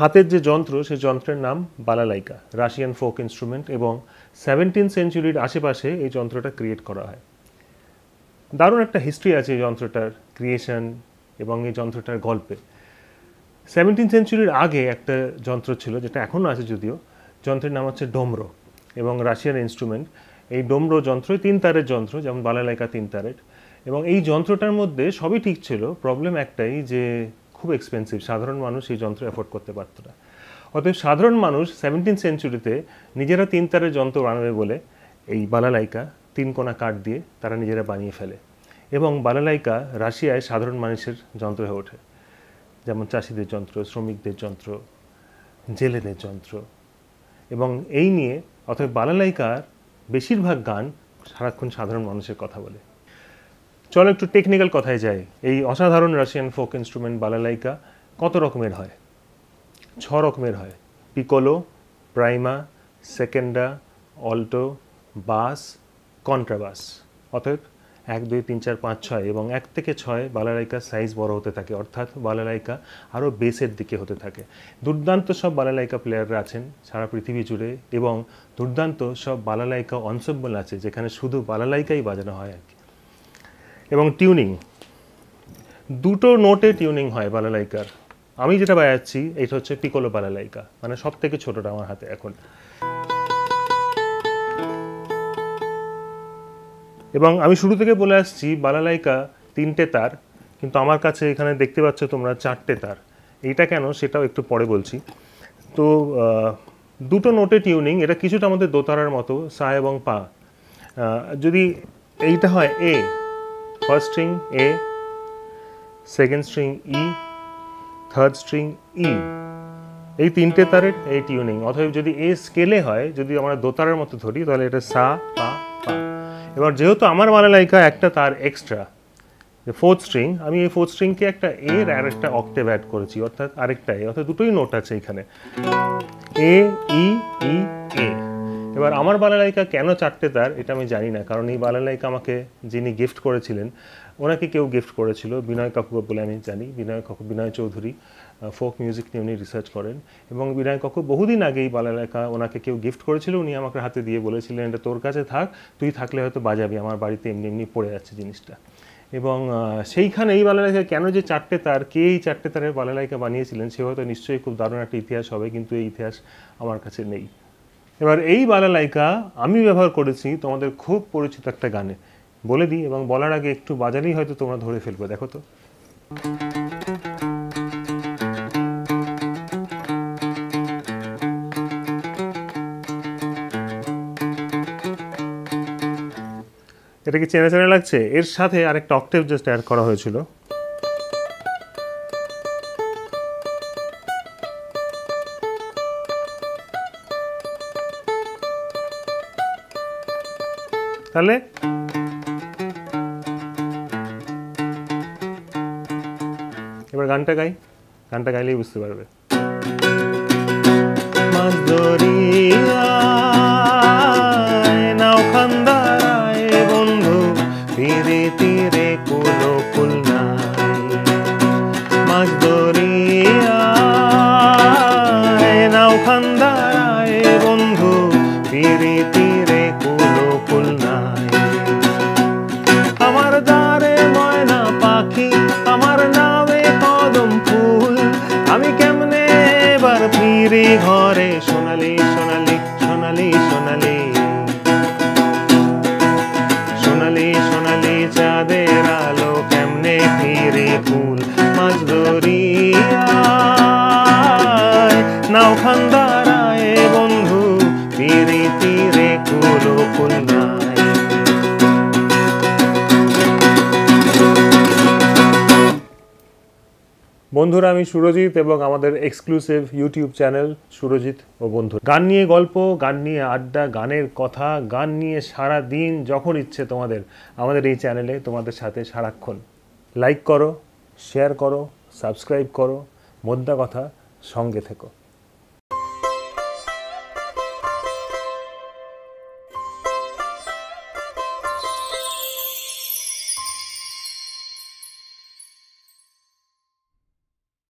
হাতের যে যন্ত্র সেই যন্ত্রের নাম বালালাইকা, রাশিয়ান ফোক ইনস্ট্রুমেন্ট, এবং 17th সেঞ্চুরির আশেপাশে এই যন্ত্রটা ক্রিয়েট করা হয়। দারুণ একটা হিস্ট্রি আছে এই যন্ত্রটার ক্রিয়েশন এবং এই যন্ত্রটার গল্পে। 17th সেঞ্চুরির আগে একটা যন্ত্র ছিল, যেটা এখনও আছে যদিও, যন্ত্রের নাম হচ্ছে ডোমরো, এবং রাশিয়ান ইনস্ট্রুমেন্ট। এই ডোমরো যন্ত্রই 3 তারের যন্ত্র, যেমন বালালাইকা 3 তারের, এবং এই যন্ত্রটার মধ্যে সবই ঠিক ছিল, প্রবলেম একটাই যে খুব এক্সপেন্সিভ, সাধারণ মানুষ এই যন্ত্র অ্যাফোর্ড করতে পারত না। অতএব সাধারণ মানুষ 17th সেঞ্চুরিতে নিজেরা 3 তারের যন্ত্র বানাবে বলে এই বালালাইকা 3 কোনা কাঠ দিয়ে তারা নিজেরা বানিয়ে ফেলে, এবং বালালাইকা রাশিয়ায় সাধারণ মানুষের যন্ত্র হয়ে ওঠে, যেমন চাষিদের যন্ত্র, শ্রমিকদের যন্ত্র, জেলেদের যন্ত্র। এবং এই নিয়ে অতএব বালালাইকার বেশিরভাগ গান সারাক্ষণ সাধারণ মানুষের কথা বলে। চলো একটু টেকনিক্যাল কথায় যাই। এই অসাধারণ রাশিয়ান ফোক ইনস্ট্রুমেন্ট বালালাইকা কত রকমের হয়? 6 রকমের হয়: পিকোলো, প্রাইমা, সেকেন্ডা, অল্টো, বাস, কন্ট্রাবাস। অতএব 1 2 3 4 5 6, এবং 1 থেকে 6 বালালাইকার সাইজ বড় হতে থাকে, অর্থাৎ বালালাইকা আরও বেসের দিকে হতে থাকে। দুর্দান্ত সব বালালাইকা প্লেয়াররা আছেন সারা পৃথিবী জুড়ে, এবং দুর্দান্ত সব বালালাইকা অনসেম্বল আছে যেখানে শুধু বালালাইকাই বাজানো হয় আর কি। এবং টিউনিং, 2টো নোটে টিউনিং হয় বালালাইকার। আমি যেটা বাজাচ্ছি এটা হচ্ছে পিকোলো বালালাইকা, মানে সব থেকে ছোটটা আমার হাতে এখন। এবং আমি শুরু থেকে বলে আসছি বালালাইকা 3টে তার, কিন্তু আমার কাছে এখানে দেখতে পাচ্ছ তোমরা 4টে তার। এইটা কেন সেটাও একটু পরে বলছি। তো 2টো নোটে টিউনিং, এটা কিছুটা আমাদের দোতারার মতো, সা এবং পা। যদি এইটা হয় এ, ফার্স্ট স্ট্রিং এ, সেকেন্ড স্ট্রিং ই, থার্ড স্ট্রিং ই, এই 3টে তারের এই টিউনিং। অথবা যদি এ স্কেলে হয়, যদি আমরা দোতারার মতো ধরি, তাহলে এটা সা পা পা। এবার যেহেতু আমার বালালাইকা একটা তার এক্সট্রা, যে 4th স্ট্রিং, আমি এই 4th স্ট্রিংকে একটা এর আর একটা অক্টেভ অ্যাড করেছি, অর্থাৎ আরেকটা এ, অর্থাৎ দুটোই নোট আছে এখানে, এ ই ই এ। এবার আমার বালালাইকা কেন 4টে তার এটা আমি জানি না, কারণ এই বালালাইকা আমাকে যিনি গিফট করেছিলেন, ওনাকে কেউ গিফট করেছিল, বিনয় কাকু বলে আমি জানি। বিনয় চৌধুরী ফোক মিউজিক নিয়ে উনি রিসার্চ করেন, এবং বিনয় কাকু বহুদিন আগেই বালালাইকা ওনাকে কেউ গিফট করেছিল। উনি আমাকে হাতে দিয়ে বলেছিলেন, এটা তোর কাছে থাক, তুই থাকলে হয়তো বাজাবি, আমার বাড়িতে এমনি এমনি পড়ে যাচ্ছে জিনিসটা। এবং সেইখানে এই বালালাইকা কেন যে 4টে তার, কে এই 4টে তারের বালালাইকা বানিয়েছিলেন, সে হয়তো নিশ্চয়ই খুব দারুণ একটা ইতিহাস হবে, কিন্তু এই ইতিহাস আমার কাছে নেই। এবার এই বালালাইকা আমি ব্যবহার করেছি তোমাদের খুব পরিচিত একটা গানে, বলে দিই, এবং বলার আগে একটু বাজালেই হয়তো তোমরা ধরে ফেলবে। দেখো তো, এটা কি চেনা চেনা লাগছে? এর সাথে আরেকটা অক্টেভ জাস্ট অ্যাড করা হয়েছিল। তাহলে এবার গানটা গাই, গানটা গাইলেই বুঝতে পারবে। মাছ ধরিয়ায় নাওখান্দায় বন্ধু, তীরে তীরে কুলো কুল নাই। মাছ ধরিয়ায় নাওখান্দায় বন্ধু, তীরে তীরে কুলো কুল নাই। আমার দ্বারে ময়না পাখি, আমার নামে কদম ফুল, আমি কেমনে এবার ফিরি ঘরে, সোনালি সোনালি সোনালি সোনালি সোনালি সোনালি চাঁদের আলো, কেমনে ফিরি ফুল। মাছ ধরিয়ায় নাওখান্দায় বন্ধু, তীরে তীরে কুলো কুল নাই। বন্ধুরা, আমি সুরজিৎ, এবং আমাদের এক্সক্লুসিভ ইউটিউব চ্যানেল সুরজিৎ ও বন্ধু। গান নিয়ে গল্প, গান নিয়ে আড্ডা, গানের কথা, গান নিয়ে সারা দিন যখন ইচ্ছে তোমাদের আমাদের এই চ্যানেলে তোমাদের সাথে সারাক্ষণ। লাইক করো, শেয়ার করো, সাবস্ক্রাইব করো, মোদ্দা কথা সঙ্গে থেকো।